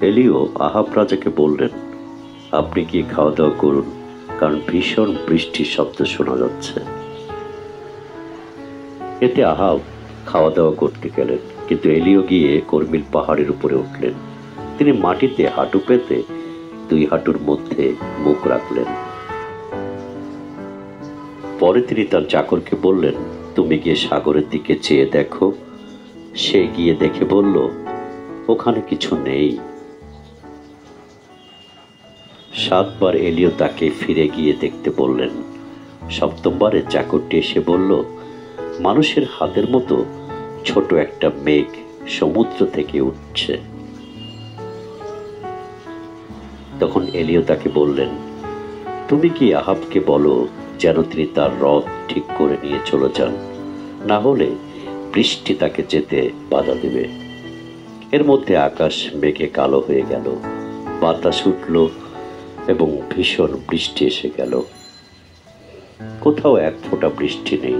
এলিও আহাব রাজাকে বললেন, আপনি কি খাওয়া দাওয়া করুন, কারণ ভীষণ বৃষ্টির শব্দ শোনা যাচ্ছে। এতে আহাব খাওয়া দাওয়া করতে গেলেন, কিন্তু এলিও গিয়ে কর্মিল পাহাড়ের উপরে উঠলেন। তিনি মাটিতে হাঁটু পেতে 2 হাঁটুর মধ্যে মুখ রাখলেন। পরে তিনি তার চাকরকে বললেন, তুমি গিয়ে সাগরের দিকে চেয়ে দেখো। সে গিয়ে দেখে বলল, ওখানে কিছু নেই। 7 বার এলিও তাকে ফিরে গিয়ে দেখতে বললেন। 7ম বারে চাকরটি এসে বলল, মানুষের হাতের মতো ছোট একটা মেঘ সমুদ্র থেকে উঠছে। তখন এলিও তাকে বললেন, তুমি কি আহাবকে বলো যেন তিনি তার রথ ঠিক করে নিয়ে চলে যান, না হলে বৃষ্টি তাকে যেতে বাধা দেবে। এর মধ্যে আকাশ মেঘে কালো হয়ে গেল, বাতাস উঠল এবং ভীষণ বৃষ্টি এসে গেল। কোথাও এক ফোঁটা বৃষ্টি নেই,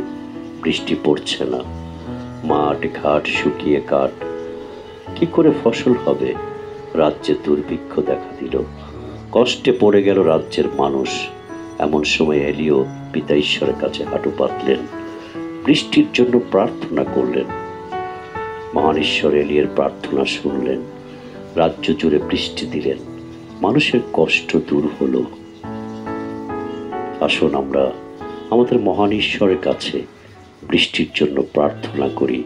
বৃষ্টি পড়ছে না। মাঠ ঘাট শুকিয়ে কাঠ, কি করে ফসল হবে? রাজ্যে দুর্ভিক্ষ দেখা দিল, কষ্টে পড়ে গেল রাজ্যের মানুষ। এমন সময় এলিও পিতা ঈশ্বরের কাছে হাঁটু পাতলেন, বৃষ্টির জন্য প্রার্থনা করলেন। মহান ঈশ্বর এলিয়ের প্রার্থনা শুনলেন, রাজ্য জুড়ে বৃষ্টি দিলেন, মানুষের কষ্ট দূর হলো। আসুন আমরা আমাদের মহান ঈশ্বরের কাছে বৃষ্টির জন্য প্রার্থনা করি।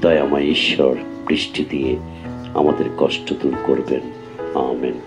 দয়াময় ঈশ্বর বৃষ্টি দিয়ে আমাদের কষ্ট দূর করবেন। আমেন।